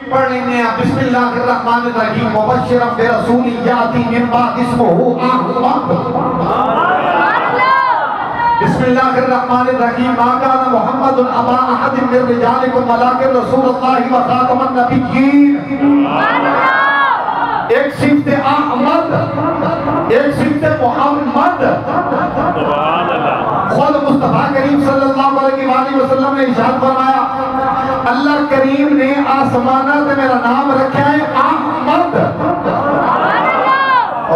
پڑھ لینے ہیں بسم اللہ الرحمن الرحیم مبشرا برسول یاتی من بعد اسمہ احمد بسم اللہ الرحمن الرحیم ما کان محمد ابا احد من رجالکم ولکن رسول اللہ و خاتم النبیین ایک صفت احمد ایک صفت محمد خود مصطفیٰ کریم صلی اللہ علیہ وآلہ وسلم نے ارشاد فرمایا اللہ کریم نے آسمانہ سے میرا نام رکھا ہے احمد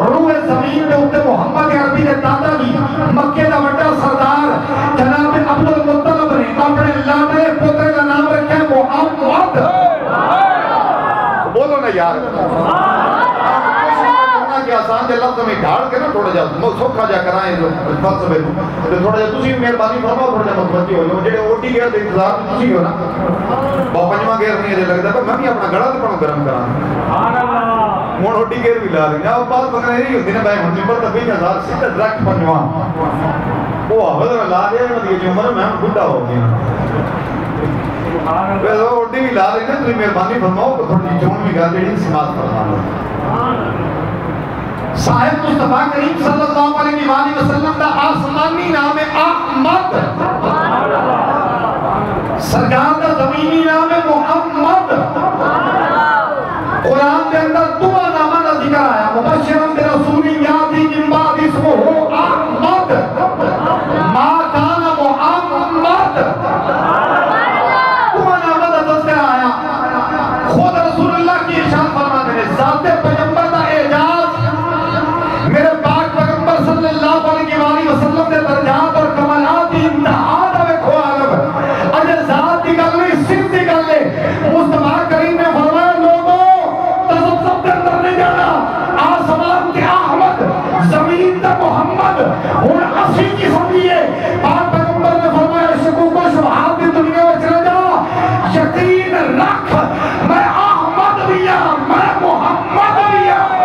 روح زمین میں اتے محمد عربی کے دادا جی مکہ دا وڈا سردار جناب عبد المطلب نے اپنے لاڈلے پوترے کا نام رکھا ہے محمد بولو نا یار کہ آسان جا لفظ میں ڈھاڑ کے نا تھوڑا جا سوکھا جا کرائیں فلسفے تو تھوڑا جا تسی مہربانی فرماؤ تھوڑا جا متوجہ ہو جاؤ جڑے اوٹی گیا تو انتظار تسی ہو نا با پنجواں گیر نہیں ہے لگتا تو میں بھی اپنا گڑا تو پڑھوں گرم کرانا مون اوٹی گیر بھی لا رہی نا بات پکڑ نہیں ہوتی نا بھائی ہم نمبر تک 20,000 سیدھا ڈائریکٹ پنجواں وہ حافظ میں لا دیا میں یہ عمر میں ہم بڈھا ہو گیا ویسے اوٹی بھی لا رہی نا تو مہربانی فرماؤ تو تھوڑی جون بھی گا دیڑی سماعت فرمانا صاحب مصطفیٰ کریم صلی اللہ علیہ وآلہ وسلم دا آسمانی نام ہے احمد سرکار دا زمینی نام ہے محمد قرآن کے اندر دعا نامہ دا ذکر آیا مبشرا برسول یاتی من بعد اسمہ احمد ما کان محمد دعا نامہ دا ذکر آیا خود رسول اللہ کی ارشاد فرماتے ہیں ذات پیغمبر دا اعجاز میرے پاک پیغمبر صلی اللہ علیہ وآلہ وسلم نے درجات اور کمالات کی انتہا دے کھو عالم اجے ذات کی گل نہیں صرف کی گل ہے مصطفیٰ کریم نے فرمایا لوگوں تذبذب کے اندر نہیں جانا آسمان کے احمد زمین کا محمد ہن اسی کی سمجھیے پاک پیغمبر نے فرمایا شکوک و شبہات کی دنیا میں چلے جا یقین رکھ میں احمد بھی ہوں میں محمد بھی ہوں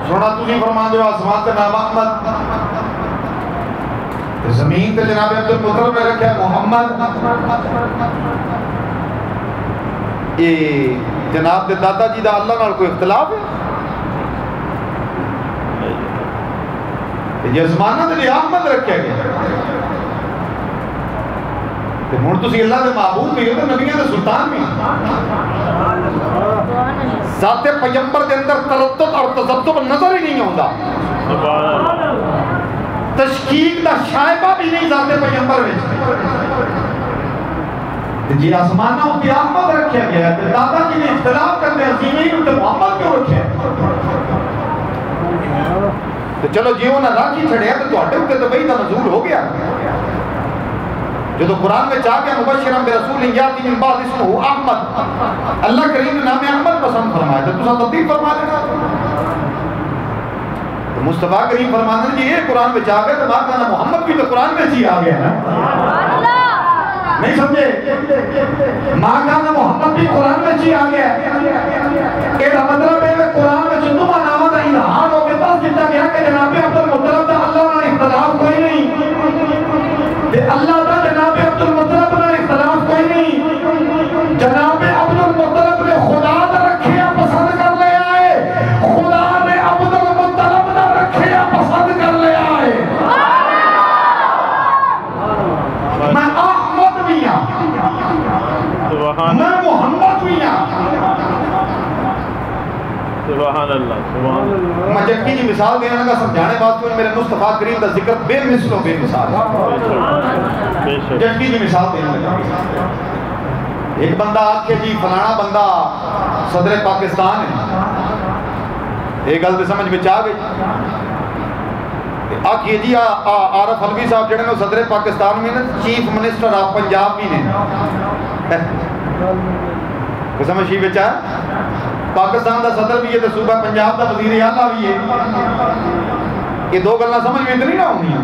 سونا تجھے فرمان جو آسمان کا نام احمد زمین کے جناب عبد المطلب نے رکھا ہے محمد یہ جناب دے دادا جی دا اللہ نال کوئی اختلاف ہے یہ زمانہ دے لئے احمد رکھا گیا کہ مون تسی اللہ دے معبود بھی ہو تو نبیوں دے سلطان بھی ذات پیغمبر دے اندر تردد اور تذبذب نظر ہی نہیں ہوتا تشکیک دا شائبہ بھی نہیں ذات پیغمبر میں جی آسمانہ ہوتی احمد رکھا گیا ہے دادا جی نے اختلاف کرنے عظیمی تو محمد کیوں رکھا تو چلو جیو نہ راکی چھڑے تو ہٹے ہوتے تو وہی دا نزول ہو گیا جو تو قرآن میں چاہ گیا مبشرا برسول یاتی من بعد اسمہ احمد اللہ کریم نے نام احمد پسند فرمایا تو تسا تبدیل فرما دینا تو مصطفیٰ کریم فرمانے جی یہ قرآن میں چاہ گیا تو بات کہنا محمد بھی تو قرآن میں جی آ گیا نا نہیں سمجھے ماں کہنا محمد بھی قرآن میں جی آ گیا کہ مطلب ہے کہ قرآن میں جنو نامہ دا اظہار ہو کے پاس جتا گیا کہ جناب عبد المطلب دا اللہ نے اختلاف کوئی نہیں کہ اللہ دا جناب عبد المطلب نے اختلاف کوئی نہیں جناب عبد المطلب نے خدا دا رکھیا پسند کر لے آئے خدا نے عبد المطلب دا رکھیا پسند کر لے آئے میں احمد بھی ہوں میں محمد بھی ہوں سبحان اللہ میں جنکی جی مثال دینا لگا سمجھانے بات میں میرے مصطفیٰ کریم دا ذکر بے مثل و بے مثال جنکی جی مثال دینا لگا ایک بندہ آکھے جی فلانا بندہ صدر پاکستان ہے ایک گل سمجھ میں چاہ گئی آکھے جی عارف حلوی صاحب جڑے نے صدر پاکستان میں چیف منسٹر آف پنجاب بھی نے کو سمجھ شیف بچا پاکستان دا صدر بھی ہے تو صوبہ پنجاب دا وزیر اعلیٰ بھی ہے یہ دو گلنا سمجھ میں اتنی نہ ہونی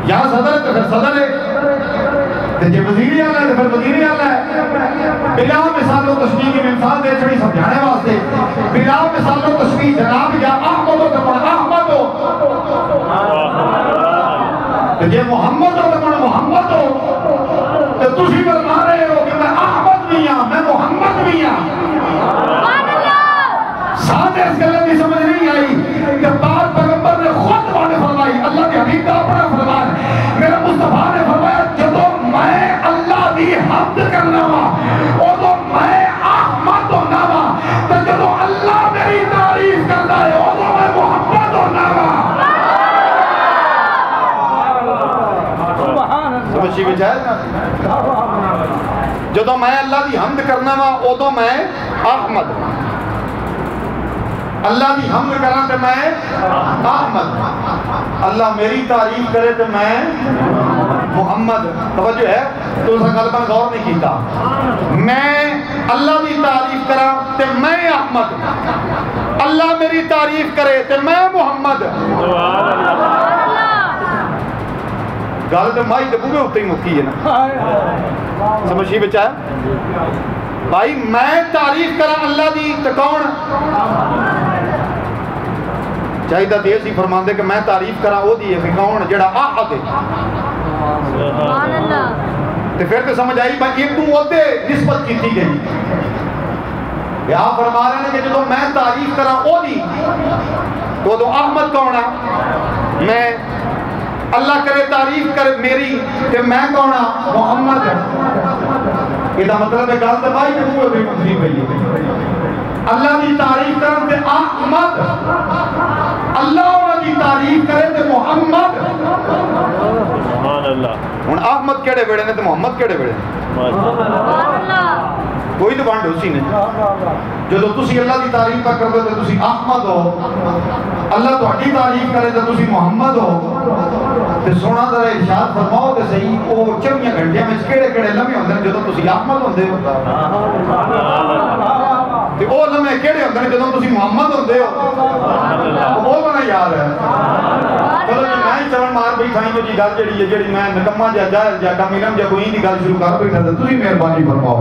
یہاں صدر ہے تو پھر صدر ہے تو جب وزیر اعلیٰ ہے تو پھر وزیر اعلیٰ ہے مثال و تشبیہ کی مثال دے چھڑی سمجھانے واسطے بلا مثال و تشبیہ جناب یا احمد ہو تو احمد ہو تو جے محمد ہو تو محمد ہو تو تسی فرما رہے ہو کہ میں احمد بھی ہاں میں محمد بھی ہاں ساتھ اس گلے کی سمجھ نہیں آئی کہ پاک پیغمبر نے خود بانے فرمائی اللہ کے حبیب کا اپنا فرمان میرے مصطفیٰ نے فرمایا جدو میں اللہ دی حمد کرنا وا ادو میں احمد ہونا وا تو جدو اللہ میری تعریف کرتا ہے ادو میں محمد ہونا وا سمجھی بچائے نا جدو میں اللہ دی حمد کرنا وا ادو میں احمد اللہ دی حمد کرنا تو میں احمد اللہ میری تعریف کرے تو میں محمد توجہ ہے تو اسا گل پر غور نہیں کیتا میں اللہ دی تعریف کرا تو میں احمد اللہ میری تعریف کرے تو میں محمد گل تو مائی تو بوگے ہوتے ہی مکی ہے نا سمجھی بچہ بھائی میں تعریف کرا اللہ دی تو کون چاہیے تو یہ سی فرماندے کہ میں تعریف کرا وہ دی ہے کہ کون جڑا احد ہے تو پھر تو سمجھ آئی بھائی ایک تو ہوتے نسبت کی تھی گئی یا فرما رہے ہیں کہ جو میں تعریف کرا وہ دی تو احمد کون ہے میں اللہ کرے تعریف کرے میری کہ میں کون ہوں محمد ہے یہ مطلب ہے گل تو بھائی کہ وہ بھی مصیب ہے اللہ کی تعریف کرن تے احمد اللہ انہاں کی تعریف کرے تے محمد سبحان اللہ ہن احمد کیڑے ویڑے نے تے محمد کیڑے ویڑے سبحان اللہ کوئی تو بانڈ اسی نے جو تسی اللہ کی تعریف کا کر دو تے تسی احمد ہو اللہ تہاڈی تعریف کرے تے تسی محمد ہو تے سونا ذرا ارشاد فرماؤ تے صحیح او 24 گھنٹیاں وچ کیڑے کیڑے لمحے ہوندے جدوں تسی احمد ہوندے ہو تے او لمحے کیڑے ہوندے جدوں تسی محمد ہوندے ہو او بنا یاد ہے چلو جی میں ہی چلن مار بیٹھا ہوں جی گل جڑی ہے جڑی میں نکما جا جاہل جا کمیلم جا کوئی دی گل شروع کر بیٹھا تے تسی مہربانی فرماؤ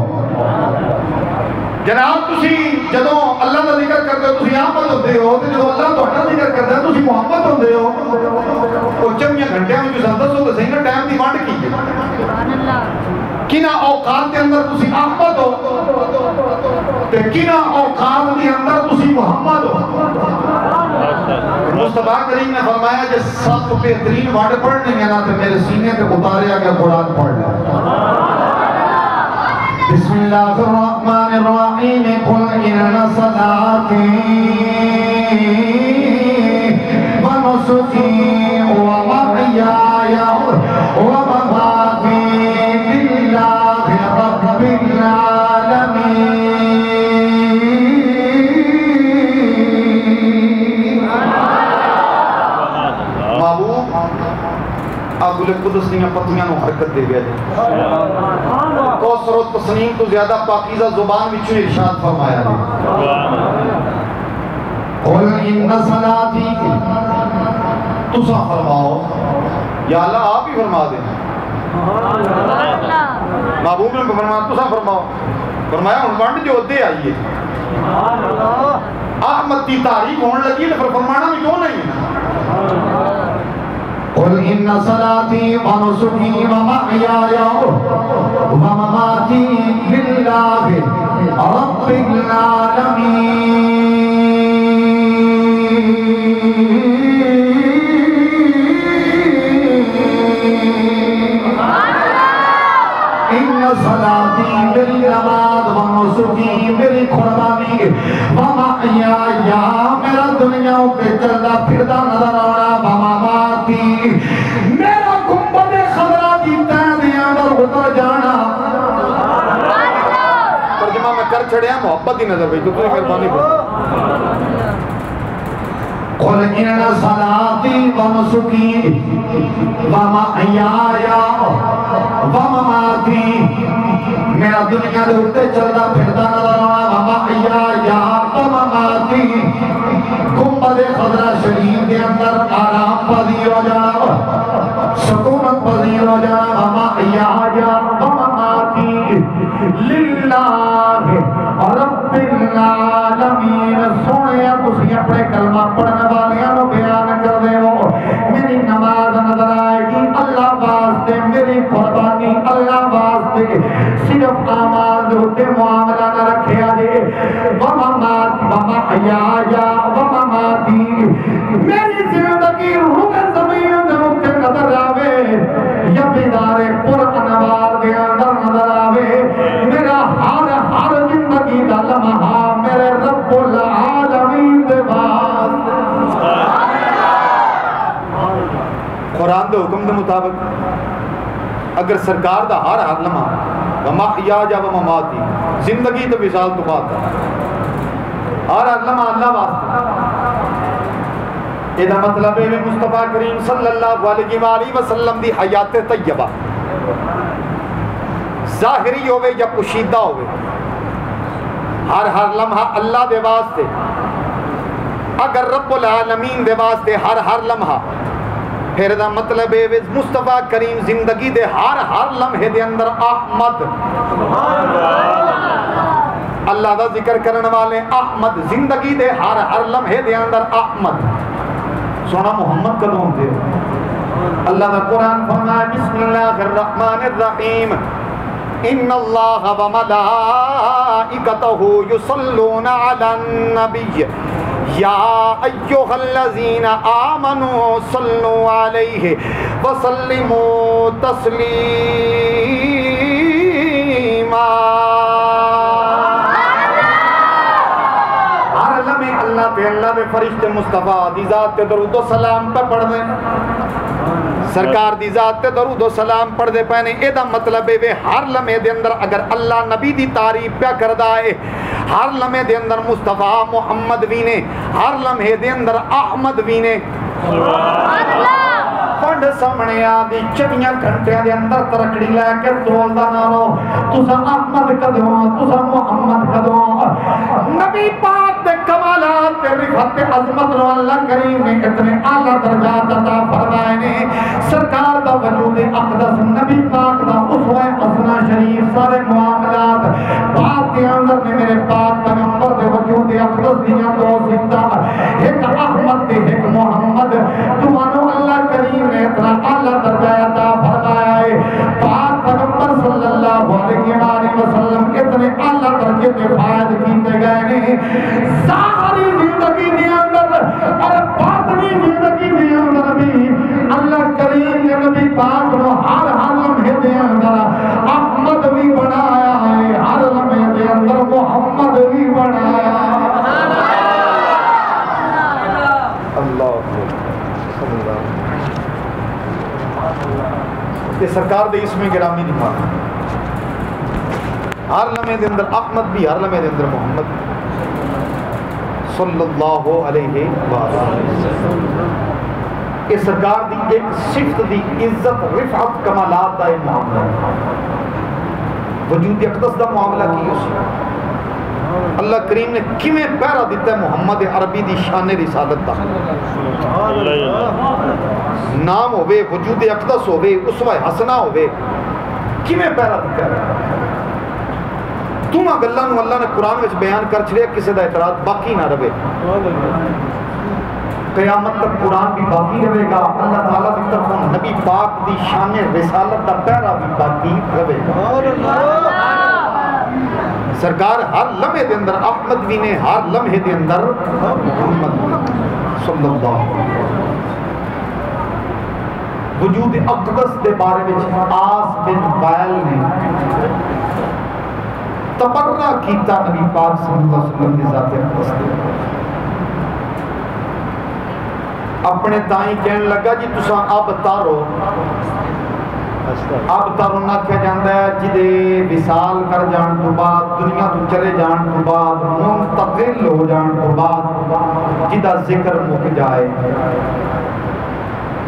جناب تسی جدوں اللہ کا ذکر کرتے ہو تسی احمد ہوندے ہو تے جدوں اللہ تہاڈا ذکر کردا ہے تسی محمد ہوندے ہو او 24 گھنٹیاں وچ تساں دسو تے صحیح نا ٹائم دی وانڈ کی ہے سبحان اللہ کنا اوقات کے اندر تسی احمد ہو تے کنا اوقات کے اندر تسی محمد ہو مصطفیٰ کریم نے فرمایا کہ سب بہترین وانڈ پڑھنی ہے نا تے میرے سینے تے اتاریا گیا قرآن پڑھ لے بسم اللہ الرحمن الرحیم قل ان صلاتی ونسکی ومحیای ومماتی للہ رب العالمین محبوب آگلے قدس دیاں پتیاں نو حرکت دے گیا کوثر و تسنیم تو زیادہ پاکیزہ زبان وچوں ارشاد فرمایا ہے قل ان صلاتی تسا فرماؤ یا اللہ آپ ہی فرما دیں محبوب نے فرمایا تسا فرماؤ فرمایا ہن ونڈ جو دے آئیے احمد کی تعریف ہونے لگی تو فرمانا بھی کیوں نہیں ہے قل ان صلاتی ونسکی ومحیای ومماتی للہ رب العالمین ان صلاتی میری نماز ونسکی میری قربانی ومحیای میرا دنیا پہ چلتا پھرتا نظر آنا ومماتی میرا گنبد خضرا کی تین دیا پر اتر جانا ترجمہ میں کر چھڑیا محبت ہی نظر بھائی تو تمہیں مہربانی قل ان صلاتی ونسکی ومحیای ومماتی میرا دنیا دے اٹھتے چلتا پھرتا نظر آنا ومحیای ومماتی گنبد خضرا شریف کے اندر آرام پذیر ہو جانا سکونت پذیر ہو جانا ومحیای ومماتی للہ العالمین سونے تسی اپنے کلمہ پڑھنے والیاں بیان کر دے ہو میری نماز نظر آئے گی اللہ واسطے میری قربانی اللہ واسطے صرف اعمال دے اوتے معاملہ نہ رکھیا جے ومحیایا ومماتی میری زندگی روح زمین دے اوتے نظر آوے یا بیدار پر انوار دے اندر نظر آوے میرا ہر زندگی دا لمحہ میرے رب العالمین دے واسطے قرآن دے حکم دے مطابق اگر سرکار دا ہر لمحہ ومحیایا ومماتی زندگی تو وصال تو بات ہر لمحہ اللہ واسطے یہ مطلب ہے مصطفیٰ کریم صلی اللہ علیہ وآلہ وسلم دی حیات طیبہ ظاہری ہوئے یا پوشیدہ ہوئے ہر لمحہ اللہ دے واسطے اگر رب العالمین دے واسطے ہر لمحہ پھر دا مطلب ہے مصطفیٰ کریم زندگی دے ہر لمحے دے اندر احمد اللہ دا ذکر کرنے والے احمد زندگی دے ہر لمحے دے اندر احمد سونا محمد قدوں دے اللہ دا قرآن فرمائے بسم اللہ الرحمن الرحیم ان اللہ وملائکتہ یصلون علی النبی یا ایوہ الذین آمنوا صلوا علیہ وسلموا تسلیما اللہ پہ اللہ دے فرشتے مصطفیٰ دی ذات تے درود و سلام پہ پڑھ دیں سرکار دی ذات تے درود و سلام پڑھ دے پہنے ایدہ مطلب ہے ہر لمحے دے اندر اگر اللہ نبی دی تعریف پہ کردہ ہے ہر لمحے دے اندر مصطفیٰ محمد وینے ہر لمحے دے اندر احمد وینے پڑھ سامنے آدھی 24 گھنٹے دے اندر ترکڑی لے کے دول دا نارو تسا احمد کدوں تسا محمد کدوں نبی پاک دے کمالات دے رفت عظمت رو اللہ کریم نے اتنے اعلیٰ درجات عطا فرمائے نے سرکار دا وجود اقدس نبی پاک دا اسوہ حسنہ شریف سارے معاملات بات کے اندر نے میرے پاک پیغمبر دے وجود اقدس دیا دو زندہ ایک احمد دے ایک محمد تمہارو اللہ کریم نے اتنا اعلیٰ درجہ عطا فرمایا ہے پاک پیغمبر صلی اللہ علیہ وسلم اتنے اعلیٰ درجے دے فائد کیتے گئے نے ظاہری زندگی دے اندر اور باطنی زندگی دے اندر بھی اللہ کریم نے نبی پاک کو ہر لمحے دے اندر احمد بھی بنایا ہے ہر لمحے دے اندر محمد بھی بنایا اللہ یہ سرکار دے اسم گرامی نکھا ہر لمحے دے اندر احمد بھی ہر لمحے دے اندر محمد صلی اللہ علیہ وسلم یہ سرکار دی ایک صفت دی عزت رفعت کمالات دا معاملہ وجود اقدس دا معاملہ کی اسی اللہ کریم نے کیویں پیرا دیتا ہے محمد عربی دی شان رسالت دا نام ہوئے وجود اقدس ہوئے اسوہ حسنہ ہوئے کیویں پیرا دیتا ہے تم اگلہ نو اللہ نے قرآن میں بیان کر چھڑے کسی دا اعتراض باقی نہ رہے قیامت تک قرآن بھی باقی رہے گا اللہ تعالیٰ کی طرف نبی پاک دی شان رسالت دا پیرا بھی باقی رہے گا سرکار ہر لمحے دے اندر احمد بھی نے ہر لمحے دے اندر محمد صلی اللہ علیہ وسلم وجود اقدس دے بارے میں آس بن وائل نے تبرہ کیتا نبی پاک صلی اللہ علیہ وسلم کی ذات اقدس دے اپنے تائیں کہنے لگا جی تساں اب تارو نہ کہہ جاندہ ہے جدے وصال کر جان تو بعد دنیا تو چلے جان تو بعد منتقل ہو جان تو بعد جدہ ذکر مک جائے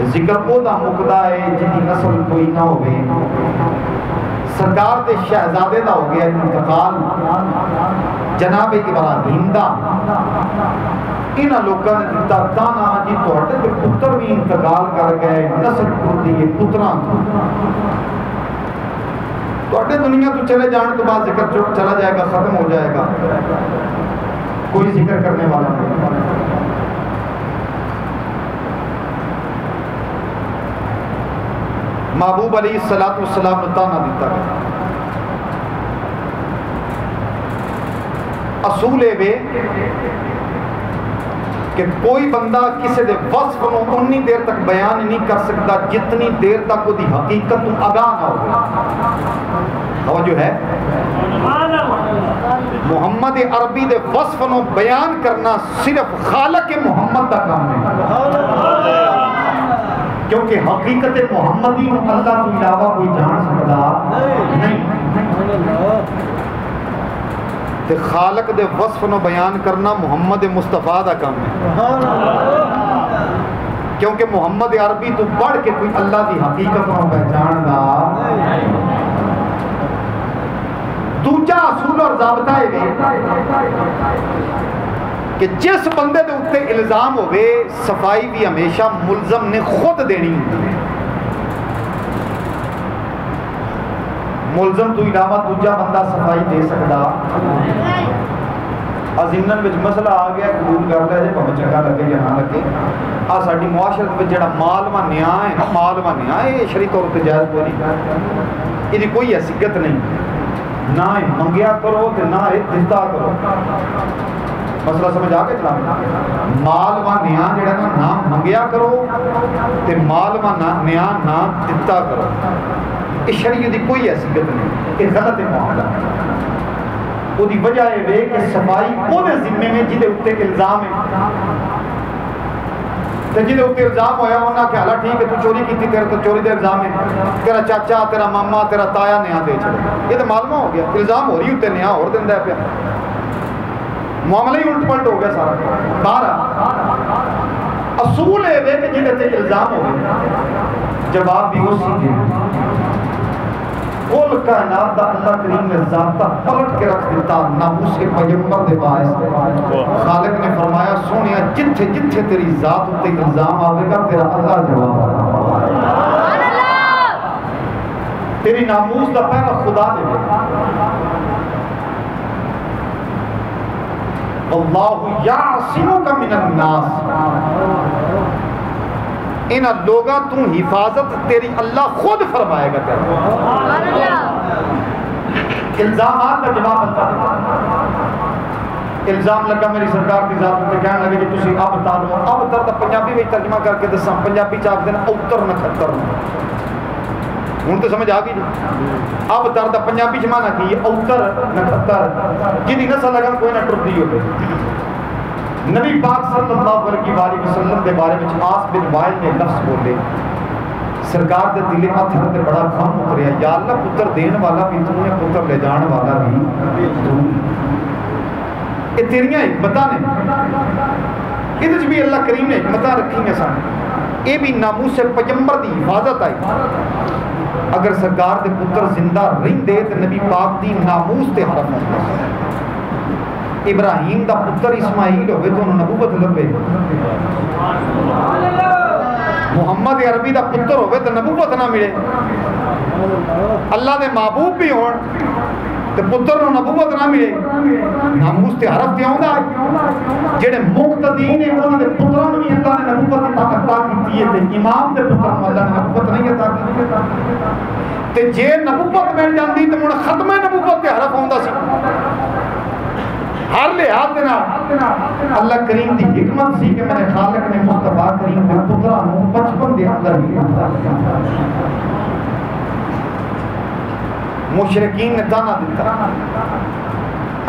ذکر او دا مکدہ ہے جدی نسل کوئی نہ ہوئے سرکار دے شہزادے دا ہو گیا انتقال جناب ابراہیم دا انہاں لوگاں نے دیتا دانا جی توڑے دے پتر بھی انتقال کر گئے نسل کو دیئے پتران تو دنیا تو چلے جان تو بعد ذکر چلا جائے گا، ختم ہو جائے گا، کوئی ذکر کرنے والا نہیں۔ محبوب علیہ السلام نے تانا دیتا ہے، اصول ہے کہ کوئی بندہ کسی دے وصف نو انی دیر تک بیان نہیں کر سکتا جتنی دیر تک وہ دی حقیقت تو آگاہ نہ ہو۔ وہ جو ہے محمد عربی دے وصف نو بیان کرنا صرف خالق محمد دا کام ہے، کیونکہ حقیقت محمدی نو اللہ تو علاوہ کوئی جان سکتا نہیں۔ تے خالق دے وصف نو بیان کرنا محمد مصطفیٰ دا کام ہے، کیونکہ محمد عربی تو بڑھ کے کوئی اللہ دی حقیقت نو پہچان دا۔ دوجا اصول اور ضابطہ ہے کہ جس بندے دے اتنے الزام ہوئے صفائی بھی ہمیشہ ملزم نے خود دینی ہوتی ہے، ملزم تو علاوہ دوجا بندہ صفائی دے سکتا۔ ضمن وچ مسئلہ آ گیا، قبول کر لیا جائے بہت چنگا لگے یا نہ لگے۔ ساری معاشرت میں جڑا مال و نیاں ہے نا، مال و نیاں ہے، یہ شرعی طور تے جائز کوئی نہیں، یہ کوئی حیثیت نہیں، نہ منگیا کرو تے نہ دتا کرو۔ مسئلہ سمجھ آ کے چلا، مال و نیاں جڑا نہ منگیا کرو تے مال و نیاں نہ دتا کرو، اس شریعت دی کوئی حیثیت نہیں، یہ غلط معاملہ۔ وہ دی وجہ ہے کہ صفائی وہ دے ذمے میں جدے اتنے الزام ہے، تے جدے اتنے الزام ہویا ہونا کہ حالا ٹھیک ہے تو چوری کی تھی، تیرے تو چوری دے الزام ہے، تیرا چاچا تیرا ماما تیرا تایا نیا دے چھڑے، یہ تو معلومہ ہو گیا، الزام ہو رہی ہوتے نیا اور دن دے پیا، معاملہ ہی الٹ پلٹ ہو گیا سارا۔ بارہ اصول ہے کہ جدے تے الزام ہو گئے جواب بھی اسی دے، کل کائنات دا اللہ کریم نے ذاتہ پلٹ کے رکھ دیتا ناموس پیغمبر دے باعث۔ خالق نے فرمایا سونیا جتھے جتھے تیری ذات تے الزام آوے گا تیرا اللہ جواب آئے گا، تیری ناموس دا پہلا خدا دے گا۔ اللہ یعصمک من الناس، ان لوگاں تو حفاظت تیری اللہ خود فرمائے گا تیرا۔ الزامات کا جواب اللہ، الزام لگا میری سرکار کی ذات پہ، کہنے لگے کہ تسی اب بتا دو، اب تر دا پنجابی میں ترجمہ کر کے دساں، پنجابی چاک دینا اوتر نہ کھتر ہوں تو سمجھ آگئی جی۔ اب تر دا پنجابی جمانہ کی اوتر نہ کھتر، جنہی نسل لگا کوئی نہ ٹر دی ہوگی۔ نبی پاک صلی اللہ علیہ وسلم کے بارے میں آس بن وائل نے لفظ بولے، سرکار دے دل اتھر تے بڑا غم اتریا، یا اللہ پتر دین والا بھی تو ہے، پتر لے جان والا بھی تو۔ یہ تیریاں حکمتاں نے، یہ بھی اللہ کریم نے حکمتاں رکھی ہیں سن، یہ بھی ناموس پیغمبر دی حفاظت آئی۔ اگر سرکار دے پتر زندہ رہندے تے نبی پاک دی ناموس تے حرم ہوتا، ابراہیم دا پتر اسماعیل ہوئے تو نبوت لبے، محمد عربی دا پتر ہوئے تو نبوت نہ ملے، اللہ دے محبوب بھی ہون تو پتر نو نبوت نہ ملے، ناموس تے حرف تے آؤں دا جڑے مقتدین ہیں انہوں نے پتروں بھی اللہ نے نبوت عطا کی ہے، امام دے پتر اللہ نے نبوت نہیں عطا کی، تے جے نبوت مل جاندی تو مڑ ختم نبوت تے حرف آؤں دا سی۔ ہر لحاظ دینا اللہ کریم دی حکمت سی کہ میں نے خالق نے مصطفیٰ کریم دے پترانوں بچپن دے اندر ہی مشرکین نے تانا دیتا۔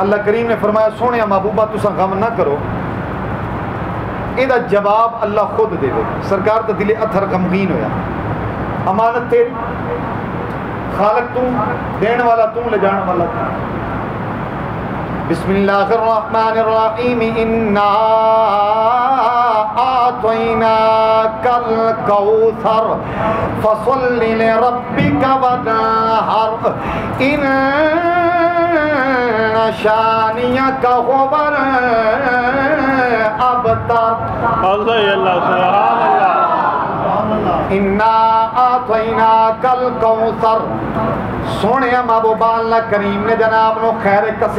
اللہ کریم نے فرمایا سونے محبوبہ تسا غم نہ کرو، یہ جواب اللہ خود دے دے۔ سرکار تا دل اتھر غمگین ہویا، امانت تیری، خالق تو، دین والا تو، لے جان والا تو۔ بسم اللہ الرحمن الرحیم انا آتیناک الکوثر فصل لربک وانحر ان شانیک هو الابتر۔ اللہ سبحان اللہ، انا اعطیناک الکوثر، سونے محبوب اللہ کریم نے جناب نو خیر کثیر